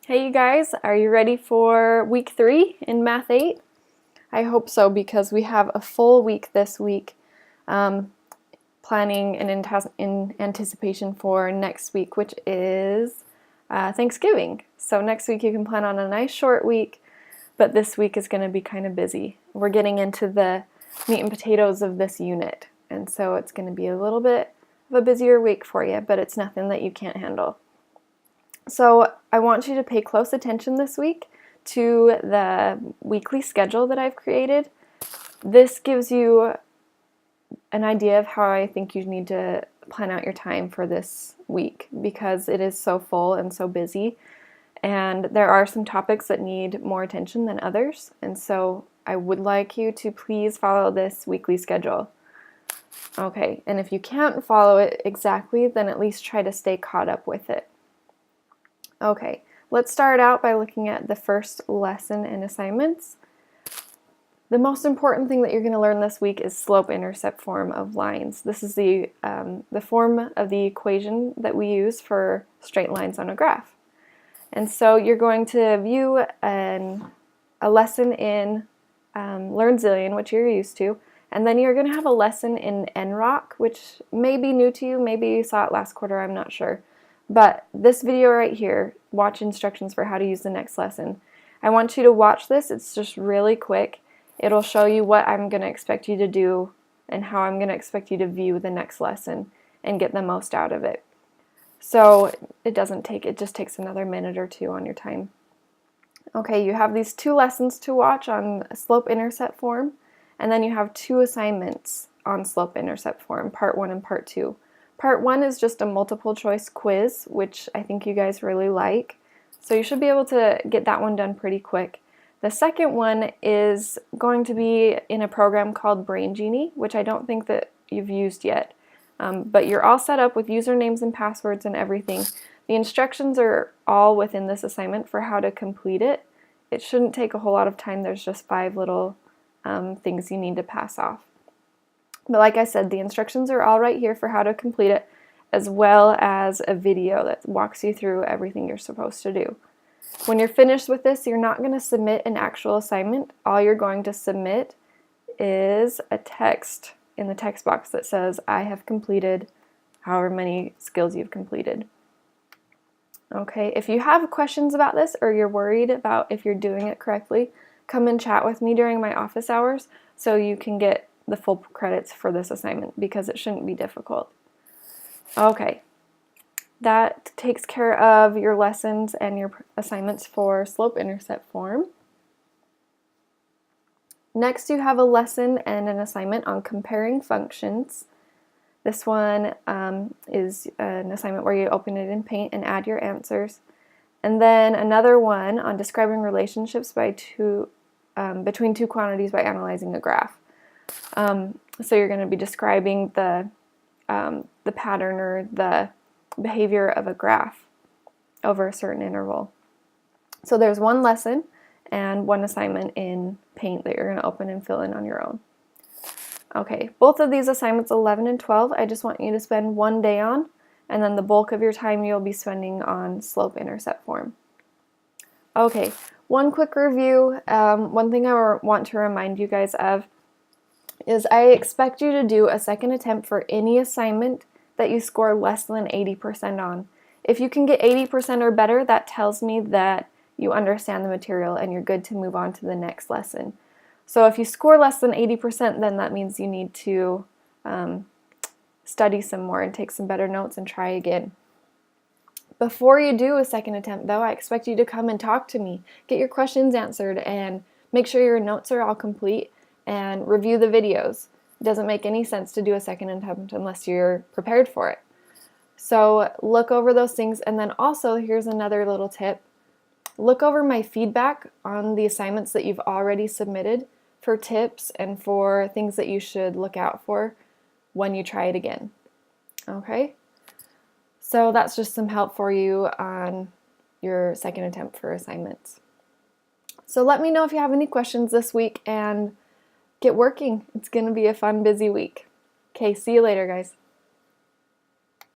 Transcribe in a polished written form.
Hey you guys, are you ready for week 3 in Math 8? I hope so because we have a full week this week, planning and in anticipation for next week, which is Thanksgiving. So next week you can plan on a nice short week, but this week is going to be kind of busy. We're getting into the meat and potatoes of this unit, and so it's going to be a little bit of a busier week for you, but it's nothing that you can't handle. So I want you to pay close attention this week to the weekly schedule that I've created. This gives you an idea of how I think you need to plan out your time for this week because it is so full and so busy, and there are some topics that need more attention than others, and so I would like you to please follow this weekly schedule. Okay, and if you can't follow it exactly, then at least try to stay caught up with it. Okay, let's start out by looking at the first lesson and assignments. The most important thing that you're going to learn this week is slope-intercept form of lines. This is the form of the equation that we use for straight lines on a graph. And so you're going to view a lesson in Learn Zillion, which you're used to, and then you're going to have a lesson in NROC, which may be new to you, maybe you saw it last quarter, I'm not sure. But this video right here, watch instructions for how to use the next lesson. I want you to watch this. It's just really quick. It'll show you what I'm going to expect you to do and how I'm going to expect you to view the next lesson and get the most out of it. So it just takes another minute or two on your time. Okay, you have these 2 lessons to watch on slope-intercept form, and then you have 2 assignments on slope-intercept form, part 1 and part 2. Part 1 is just a multiple choice quiz, which I think you guys really like. So you should be able to get that one done pretty quick. The second one is going to be in a program called Brain Genie, which I don't think that you've used yet. But you're all set up with usernames and passwords and everything. The instructions are all within this assignment for how to complete it. It shouldn't take a whole lot of time. There's just 5 little things you need to pass off. But like I said, the instructions are all right here for how to complete it, as well as a video that walks you through everything you're supposed to do. When you're finished with this, you're not going to submit an actual assignment. All you're going to submit is a text in the text box that says, I have completed however many skills you've completed. Okay, if you have questions about this or you're worried about if you're doing it correctly, come and chat with me during my office hours so you can get the full credits for this assignment because it shouldn't be difficult. Okay, that takes care of your lessons and your assignments for slope-intercept form. Next, you have a lesson and an assignment on comparing functions. This one is an assignment where you open it in Paint and add your answers. And then another one on describing relationships between 2 quantities by analyzing a graph. So you're going to be describing the pattern or the behavior of a graph over a certain interval. So there's 1 lesson and 1 assignment in Paint that you're going to open and fill in on your own. Okay, both of these assignments, 11 and 12, I just want you to spend 1 day on, and then the bulk of your time you'll be spending on slope-intercept form. Okay, one quick review. One thing I want to remind you guys of is I expect you to do a second attempt for any assignment that you score less than 80% on. If you can get 80% or better, that tells me that you understand the material and you're good to move on to the next lesson. So if you score less than 80%, then that means you need to study some more and take some better notes and try again. Before you do a second attempt, though, I expect you to come and talk to me, get your questions answered, and make sure your notes are all complete, and review the videos. It doesn't make any sense to do a second attempt unless you're prepared for it. So look over those things, and then also here's another little tip. Look over my feedback on the assignments that you've already submitted for tips and for things that you should look out for when you try it again. Okay? So that's just some help for you on your second attempt for assignments. So let me know if you have any questions this week and get working. It's going to be a fun, busy week. Okay, see you later, guys.